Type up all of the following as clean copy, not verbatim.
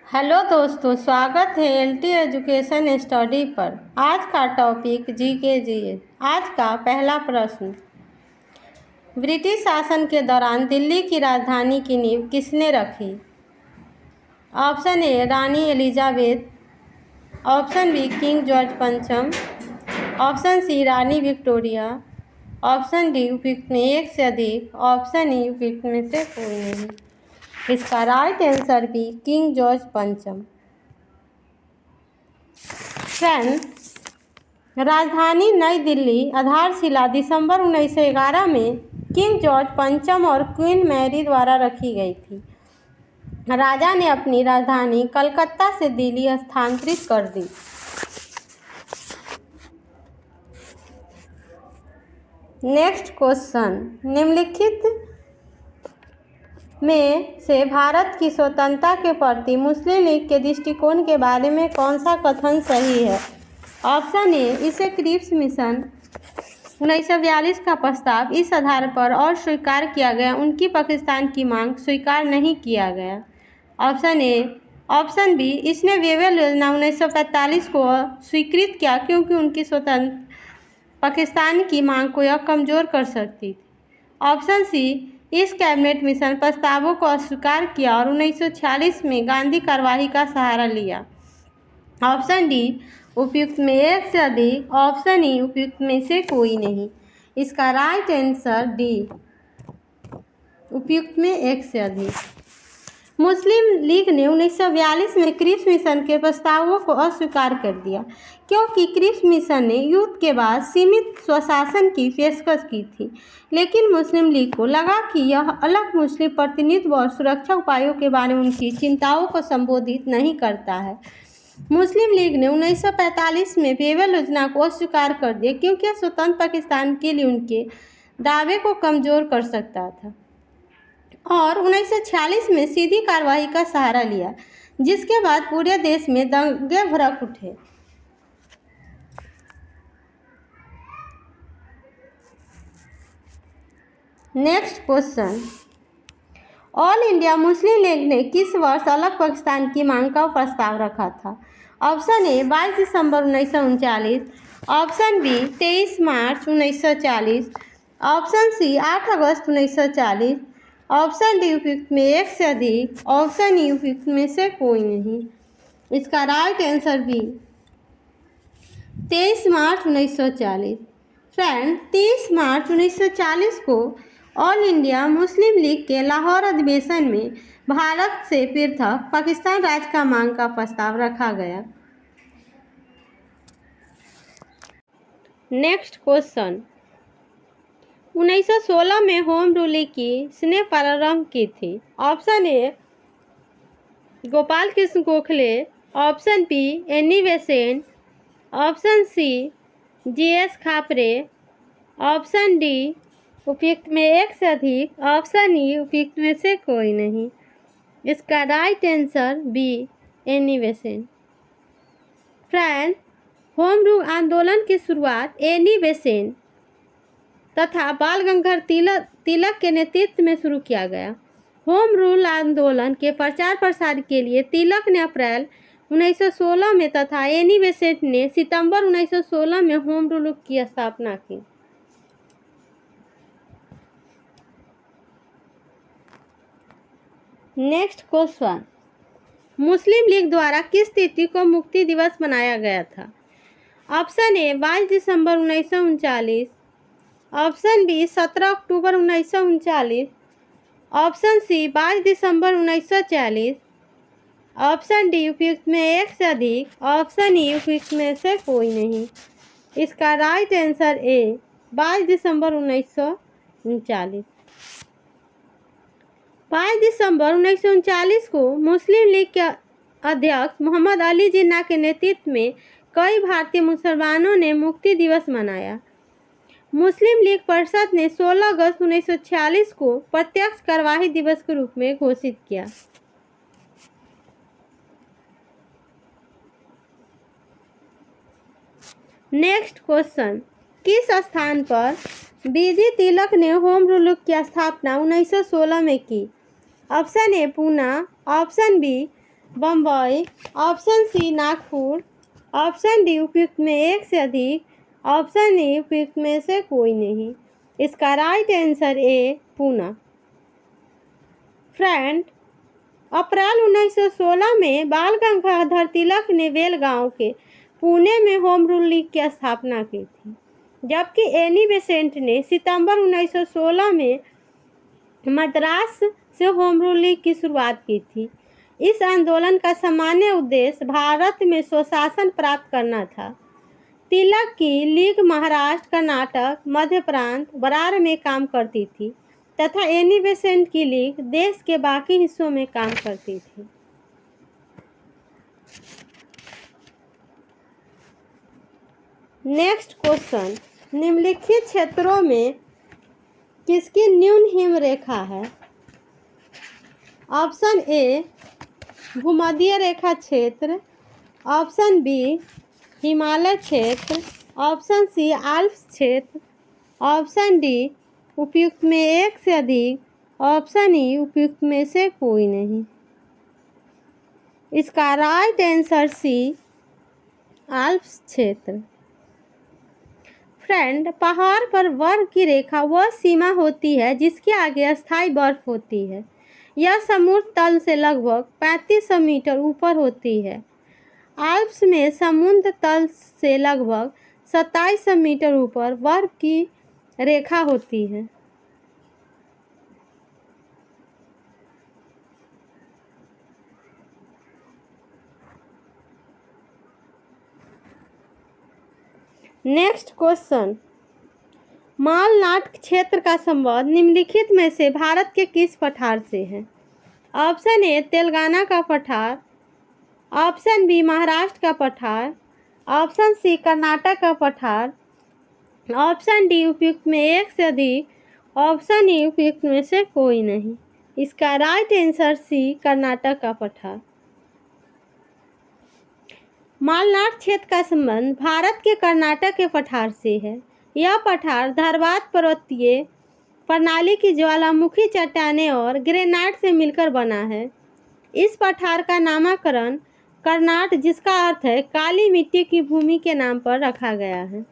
Hello दोस्तों, स्वागत है एलटी एजुकेशन स्टडी पर। आज का टॉपिक जीके जीएस। आज का पहला प्रश्न, ब्रिटिश शासन के दौरान दिल्ली की राजधानी की नींव किसने रखी? Option A Rani Elizabeth, option be king George पंचम, ऑप्शन सी रानी विक्टोरिया, ऑप्शन डी उपयुक्त में एक से अधिक, ऑप्शन ई उपयुक्त में से कोई नहीं। इसका राइट आंसर भी किंग जॉर्ज पंचम। फ्रेंड, राजधानी नई दिल्ली आधारशिला दिसंबर 1911 में किंग जॉर्ज पंचम और क्वीन मैरी द्वारा रखी गई थी। राजा ने अपनी राजधानी कलकत्ता से दिल्ली स्थानांतरित कर दी। नेक्स्ट क्वेश्चन, निम्नलिखित में से भारत की स्वतंत्रता के प्रति मुस्लिम लीग के दृष्टिकोण के बारे में कौन सा कथन सही है? ऑप्शन ए, इसे क्रिप्स मिशन 1942 का प्रस्ताव इस आधार पर और स्वीकार किया गया उनकी पाकिस्तान की मांग स्वीकार नहीं किया गया। Option A. ऑप्शन बी, इसने वेवेल योजना 1945 को स्वीकृत किया क्योंकि उनकी स्वतंत्र पाकिस्तान की मांग को यह कमजोर कर सकती थी। ऑप्शन सी, इस कैबिनेट मिशन प्रस्तावों को अस्वीकार किया और 1946 में गांधी कार्यवाही का सहारा लिया। ऑप्शन डी, उपयुक्त में एक से अधिक, ऑप्शन ई उपयुक्त में से कोई नहीं। इसका राइट आंसर डी, उपयुक्त में एक से अधिक। मुस्लिम लीग ने 1942 में क्रिप्स मिशन के प्रस्तावों को अस्वीकार कर दिया क्योंकि क्रिप्स मिशन ने युद्ध के बाद सीमित स्वशासन की पेशकश की थी, लेकिन मुस्लिम लीग को लगा कि यह अलग मुस्लिम प्रतिनिधित्व और सुरक्षा उपायों के बारे में उनकी चिंताओं को संबोधित नहीं करता है। मुस्लिम लीग ने 1945 में वेवेल योजना को अस्वीकार कर दिया क्योंकि यह स्वतंत्र पाकिस्तान के लिए उनके दावे को कमजोर कर सकता था और 1946 में सीधी कार्रवाई का सहारा लिया, जिसके बाद पूरे देश में दंगे भड़क उठे। Next question, all India Muslim league ने किस वर्ष अलग पाकिस्तान की मांग का प्रस्ताव रखा था? ऑप्शन ए 22 दिसंबर 1939, option B 23 March 1940, option C 8 अगस्त 1940, ऑप्शन डी उपयुक्त में एक से अधिक, ऑप्शन ई उपयुक्त में से कोई नहीं। इसका राइट आंसर भी 23 मार्च 1940। फ्रेंड, 23 मार्च 1940 को ऑल इंडिया मुस्लिम लीग के लाहौर अधिवेशन में भारत से पृथक पाकिस्तान राज्य का मांग का प्रस्ताव रखा गया। नेक्स्ट क्वेश्चन, 1916 में होम रूल की किसने प्रारंभ की थी? Option A Gopal Krishna Gokhale, option B Annie Besant, option C G S Khaparde, option D उपयुक्त में एक से अधिक, ऑप्शन ई उपयुक्त में से कोई नहीं। इसका right answer B Annie Besant. Friend, home rule आंदोलन की शुरुआत एनी बेसेंट तथा बाल गंगाधर तिलक के नेतृत्व में शुरू किया गया। होम रूल आंदोलन के प्रचार प्रसार के लिए तिलक ने अप्रैल 1916 में तथा एनी बेसेंट ने सितंबर 1916 में होम रूल की स्थापना की। नेक्स्ट क्वेश्चन, मुस्लिम लीग द्वारा किस तिथि को मुक्ति दिवस मनाया गया था? ऑप्शन ए 22 दिसंबर 1939, ऑप्शन बी 17 अक्टूबर 1939, ऑप्शन सी 22 दिसंबर 1940, ऑप्शन डी उपयुक्त में एक से अधिक, ऑप्शन ई उपयुक्त में से कोई नहीं। इसका राइट आंसर ए 22 दिसंबर 1939। 22 दिसंबर 1939 को मुस्लिम लीग के अध्यक्ष मोहम्मद अली जिन्ना के नेतृत्व में कई भारतीय मुसलमानों ने मुक्ति दिवस मनाया। मुस्लिम लीग परिषद ने 16 अगस्त 1946 को प्रत्यक्ष कार्यवाही दिवस के रूप में घोषित किया। नेक्स्ट क्वेश्चन, किस स्थान पर बीडी तिलक ने होम रूल की स्थापना 1916 में की? Option A Poona, option B Bombay, option C Nagpur, option D उपयुक्त में एक से अधिक, ऑप्शन ए उपयुक्त में से कोई नहीं। इसका right answer A Poona. Friend, अप्रैल 1916 में बाल गंगाधर तिलक ने बेलगांव के पुणे में होम रूल लीग की स्थापना की थी, जबकि एनी बेसेंट ने सितंबर 1916 में मद्रास से होम रूल लीग की शुरुआत की थी। इस आंदोलन का सामान्य उद्देश्य भारत में स्वशासन प्राप्त करना था। तिलक की लीग महाराष्ट्र, कर्नाटक, मध्य प्रांत, बरार में काम करती थी तथा एनी बेसेंट की लीग देश के बाकी हिस्सों में काम करती थी। नेक्स्ट क्वेश्चन, निम्नलिखित क्षेत्रों में किसकी न्यून हिम रेखा है? ऑप्शन ए भूमध्य रेखा क्षेत्र, ऑप्शन बी हिमालय क्षेत्र, ऑप्शन सी आल्प्स क्षेत्र, ऑप्शन डी उपयुक्त में एक से अधिक, ऑप्शन ई उपयुक्त में से कोई नहीं। इसका राइट आंसर सी आल्प्स क्षेत्र। फ्रेंड, पहाड़ पर बर्फ की रेखा वह सीमा होती है जिसके आगे अस्थायी बर्फ होती है। यह समुद्र तल से लगभग 3500 मीटर ऊपर होती है। आल्प्स में समुद्र तल से लगभग 2700 मीटर ऊपर बर्फ की रेखा होती है। नेक्स्ट क्वेश्चन, मालनाड क्षेत्र का संबंध निम्नलिखित में से भारत के किस पठार से है? ऑप्शन ए तेलंगाना का पठार, ऑप्शन बी महाराष्ट्र का पठार, ऑप्शन सी कर्नाटक का पठार, ऑप्शन डी उपयुक्त में एक से अधिक, ऑप्शन ई उपयुक्त में से कोई नहीं। इसका राइट आंसर सी कर्नाटक का पठार। मालनाड क्षेत्र का संबंध भारत के कर्नाटक के पठार से है। यह पठार धरवाद पर्वतीय प्रणाली की ज्वालामुखी चट्टानें और ग्रेनाइट से मिलकर बना है। इस पठार का नामकरण कर्नाट, जिसका अर्थ है काली मिट्टी की भूमि, के नाम पर रखा गया है।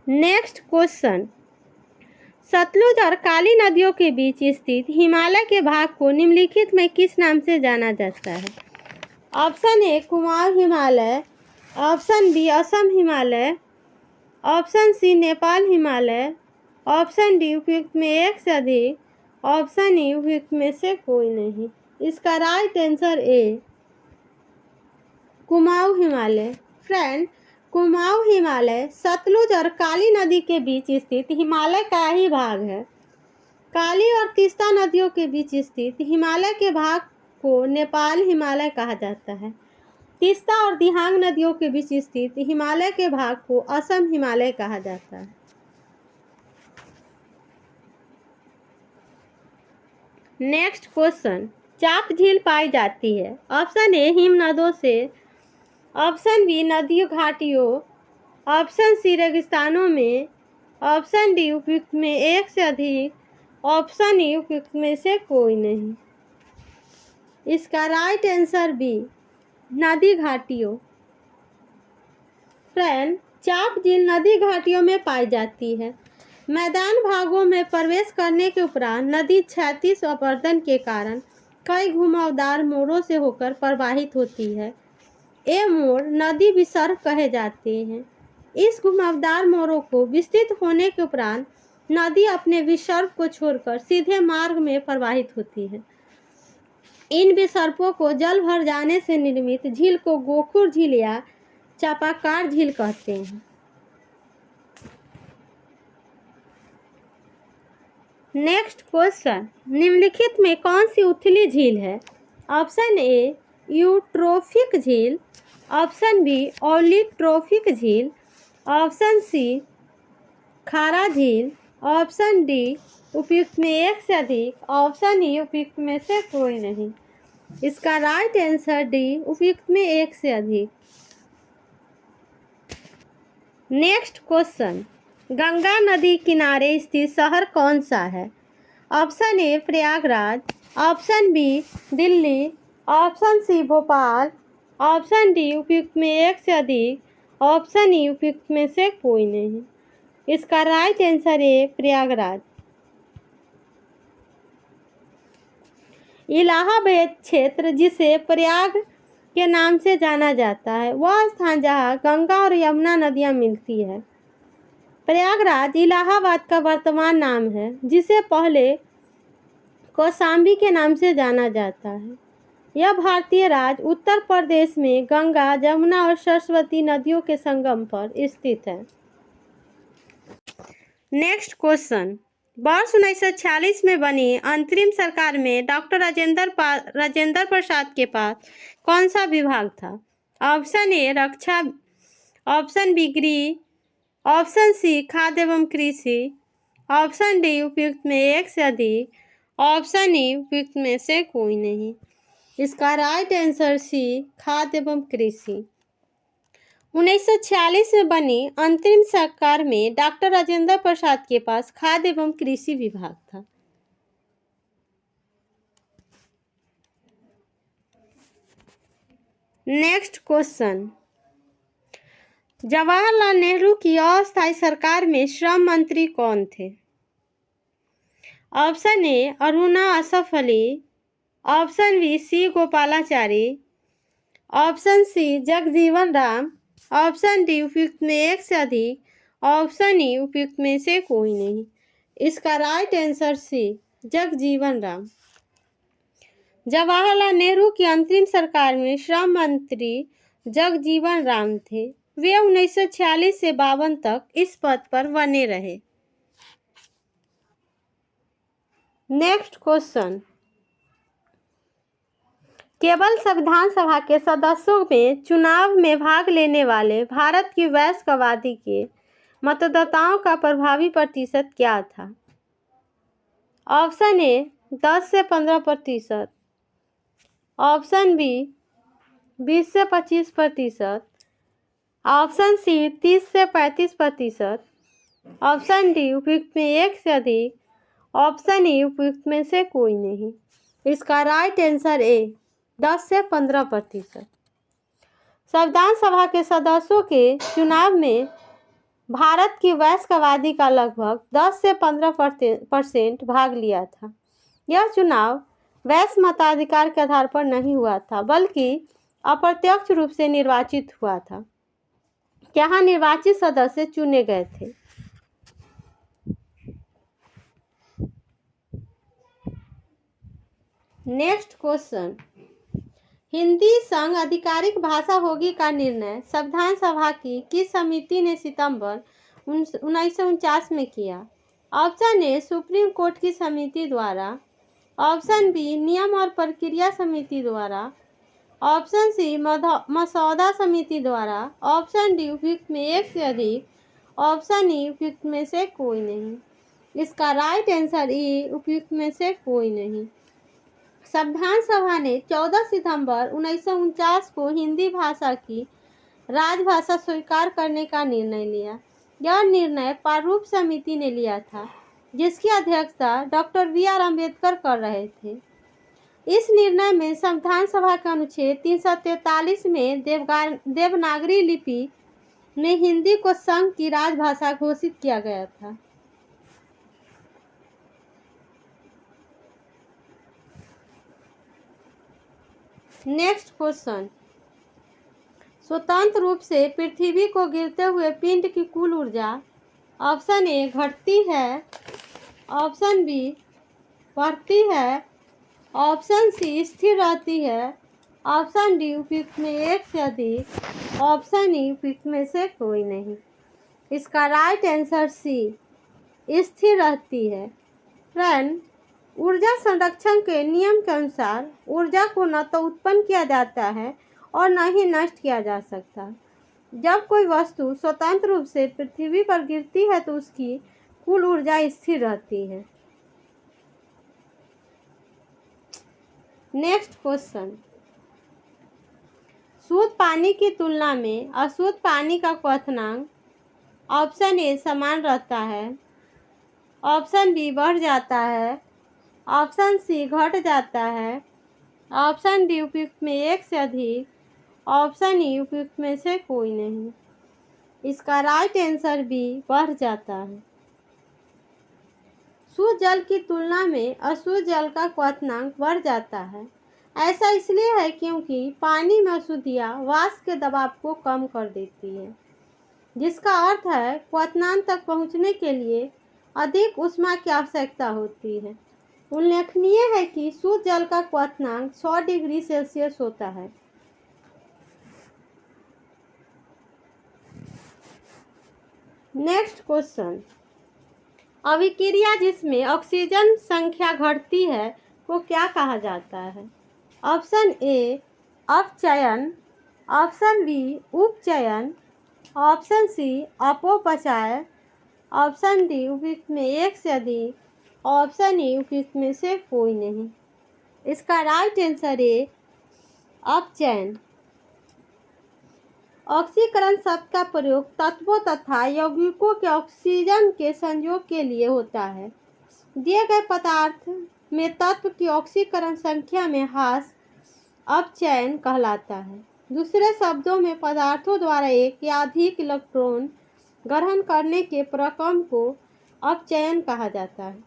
नेक्स्ट क्वेश्चन, सतलुज और काली नदियों के बीच स्थित हिमालय के भाग को निम्नलिखित में किस नाम से जाना जाता है? Option A Kumaon Himalaya, option B Assam Himalaya, option C Nepal Himalaya, option D उपयुक्त में एक से अधिक, ऑप्शन ई उपयुक्त में से कोई नहीं। इसका right answer A Kumaon Himalaya. Friend, Kumaon Himalaya Sutlej और काली नदी के बीच स्थित हिमालय का ही भाग है। काली और तीस्ता नदियों के बीच स्थित हिमालय के भाग को नेपाल हिमालय कहा जाता है। तीस्ता और दिहांग नदियों के बीच स्थित हिमालय के भाग को असम हिमालय कहा जाता है। नेक्स्ट क्वेश्चन, चाप झील पाई जाती है। ऑप्शन ए हिम नदों से, ऑप्शन बी नदियों घाटियों, ऑप्शन सी रेगिस्तानों में, ऑप्शन डी उपयुक्त में एक से अधिक, ऑप्शन ई उपयुक्त में से कोई नहीं। इसका राइट आंसर बी नदी घाटियों। फ्रेंड, चाप झील नदी घाटियों में पाई जाती है। मैदान भागों में प्रवेश करने के उपरांत नदी क्षैतिज अपरदन के कारण कई घुमावदार मोड़ों से होकर प्रवाहित होती है। ये मोड़ नदी विसर्ग कहे जाते हैं। इस घुमावदार मोड़ों को विस्तृत होने के उपरांत नदी अपने विसर्ग को छोड़कर सीधे मार्ग में प्रवाहित होती है। इन विसर्पों को जल भर जाने से निर्मित झील को गोखुर झील या चापाकार झील कहते हैं। नेक्स्ट क्वेश्चन, निम्नलिखित में कौन सी उथली झील है? ऑप्शन ए यूट्रोफिक झील, ऑप्शन बी ओलिट्रोफिक झील, ऑप्शन सी खारा झील, ऑप्शन डी उपयुक्त में एक से अधिक, ऑप्शन ई उपयुक्त में से कोई नहीं। इसका राइट आंसर डी उपयुक्त में एक से अधिक। नेक्स्ट क्वेश्चन, गंगा नदी किनारे स्थित शहर कौन सा है? Option A Prayagraj, option B Delhi, option C Bhopal, option D उपयुक्त में एक से अधिक, ऑप्शन ई उपयुक्त में से कोई नहीं। इसका राइट आंसर है प्रयागराज। इलाहाबाद क्षेत्र जिसे प्रयाग के नाम से जाना जाता है वह स्थान जहाँ गंगा और यमुना नदियाँ मिलती है। प्रयागराज इलाहाबाद का वर्तमान नाम है, जिसे पहले कौशाम्बी के नाम से जाना जाता है। यह भारतीय राज्य उत्तर प्रदेश में गंगा, जमुना और सरस्वती नदियों के संगम पर स्थित है। नेक्स्ट क्वेश्चन, वर्ष 1946 में बनी अंतरिम सरकार में डॉक्टर राजेंद्र प्रसाद के पास कौन सा विभाग था? ऑप्शन ए रक्षा, ऑप्शन बी गृह, ऑप्शन सी खाद्य एवं कृषि, ऑप्शन डी उपयुक्त में एक से अधिक, ऑप्शन ई उपयुक्त में से कोई नहीं। इसका राइट आंसर सी खाद्य एवं कृषि। 1946 में बनी अंतरिम सरकार में डॉक्टर राजेंद्र प्रसाद के पास खाद्य एवं कृषि विभाग था। नेक्स्ट क्वेश्चन, जवाहरलाल नेहरू की अस्थायी सरकार में श्रम मंत्री कौन थे? Option A Aruna Asaf Ali, option B C Gopalachari, option C Jagjivan Ram, option D उपयुक्त में एक से अधिक, ऑप्शन ई उपयुक्त में से कोई नहीं। इसका right answer C Jagjivan Ram. Jawaharlal Nehru की अंतरिम सरकार में श्रम मंत्री जगजीवन राम थे। वे 1946 से 52 तक इस पद पर बने रहे। नेक्स्ट क्वेश्चन, केवल संविधान सभा के सदस्यों में चुनाव में भाग लेने वाले भारत की वयस्क आबादी के मतदाताओं का प्रभावी प्रतिशत क्या था? ऑप्शन ए 10 से 15%, ऑप्शन बी 20 से 25%, ऑप्शन सी 30 से 35%, ऑप्शन डी उपयुक्त में एक से अधिक, ऑप्शन ई उपयुक्त में से कोई नहीं। इसका राइट आंसर ए 10 से 15%। संविधान सभा के सदस्यों के चुनाव में भारत की वयस्क आबादी का लगभग 10 से 15% भाग लिया था। यह चुनाव वयस्क मताधिकार के आधार पर नहीं हुआ था, बल्कि अप्रत्यक्ष रूप से निर्वाचित हुआ था। यहाँ निर्वाचित सदस्य चुने गए थे। नेक्स्ट क्वेश्चन, हिंदी संघ आधिकारिक भाषा होगी का निर्णय संविधान सभा की किस समिति ने सितंबर 1949 में किया? ऑप्शन ए सुप्रीम कोर्ट की समिति द्वारा, ऑप्शन बी नियम और प्रक्रिया समिति द्वारा, ऑप्शन सी मसौदा समिति द्वारा, ऑप्शन डी उपयुक्त में एक से अधिक, ऑप्शन ई उपयुक्त में से कोई नहीं। इसका राइट आंसर ई उपयुक्त में से कोई नहीं। संविधान सभा ने 14 सितंबर 1949 को हिंदी भाषा की राजभाषा स्वीकार करने का निर्णय लिया। यह निर्णय प्रारूप समिति ने लिया था, जिसकी अध्यक्षता डॉक्टर BR अम्बेडकर कर रहे थे। इस निर्णय में संविधान सभा के अनुच्छेद 343 में देवनागरी लिपि में हिंदी को संघ की राजभाषा घोषित किया गया था। नेक्स्ट क्वेश्चन, स्वतंत्र रूप से पृथ्वी को गिरते हुए पिंड की कुल ऊर्जा ऑप्शन ए घटती है, ऑप्शन बी बढ़ती है, ऑप्शन सी स्थिर रहती है, ऑप्शन डी उपयुक्त में एक से अधिक, ऑप्शन ई उपयुक्त में से कोई नहीं। इसका राइट आंसर सी स्थिर रहती है। फ्रेंड, ऊर्जा संरक्षण के नियम के अनुसार ऊर्जा को न तो उत्पन्न किया जाता है और न ही नष्ट किया जा सकता। जब कोई वस्तु स्वतंत्र रूप से पृथ्वी पर गिरती है तो उसकी कुल ऊर्जा स्थिर रहती है। नेक्स्ट क्वेश्चन, शुद्ध पानी की तुलना में अशुद्ध पानी का क्वथनांक ऑप्शन ए समान रहता है, ऑप्शन बी बढ़ जाता है, ऑप्शन सी घट जाता है, ऑप्शन डी उपयुक्त में एक से अधिक, ऑप्शन ई उपयुक्त में से कोई नहीं। इसका राइट आंसर बी बढ़ जाता है। शुद्ध जल की तुलना में अशुद्ध जल का क्वथनांक बढ़ जाता है। ऐसा इसलिए है क्योंकि पानी में अशुद्धियाँ वाष्प के दबाव को कम कर देती है, जिसका अर्थ है क्वथनांक तक पहुंचने के लिए अधिक ऊष्मा की आवश्यकता होती है। उल्लेखनीय है कि शुद्ध जल का क्वथनांक 100 डिग्री सेल्सियस होता है। नेक्स्ट क्वेश्चन, अभिक्रिया जिसमें ऑक्सीजन संख्या घटती है को क्या कहा जाता है? ऑप्शन ए अपचयन, ऑप्शन बी उपचयन, ऑप्शन सी अपचय, ऑप्शन डी उपयुक्त में एक से अधिक, ऑप्शन ई उपयुक्त में से कोई नहीं। इसका राइट आंसर है अपचयन। ऑक्सीकरण शब्द का प्रयोग तत्वों तथा यौगिकों के ऑक्सीजन के संयोग के लिए होता है। दिए गए पदार्थ में तत्व की ऑक्सीकरण संख्या में ह्रास अपचयन कहलाता है। दूसरे शब्दों में पदार्थों द्वारा एक या अधिक इलेक्ट्रॉन ग्रहण करने के प्रक्रम को अपचयन कहा जाता है।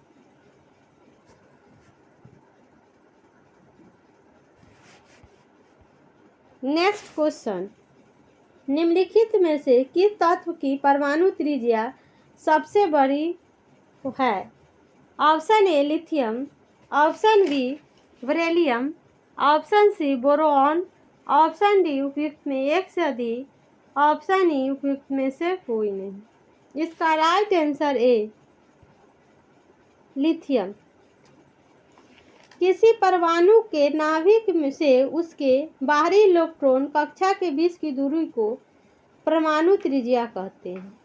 नेक्स्ट क्वेश्चन, निम्नलिखित में से किस तत्व की परमाणु त्रिज्या सबसे बड़ी है? Option A lithium, option B beryllium, option C boron, option D उपयुक्त में एक से अधिक, ऑप्शन ई उपयुक्त में से कोई नहीं। इसका राइट आंसर ए लिथियम। किसी परमाणु के नाभिक से उसके बाहरी इलेक्ट्रॉन कक्षा के बीच की दूरी को परमाणु त्रिज्या कहते हैं।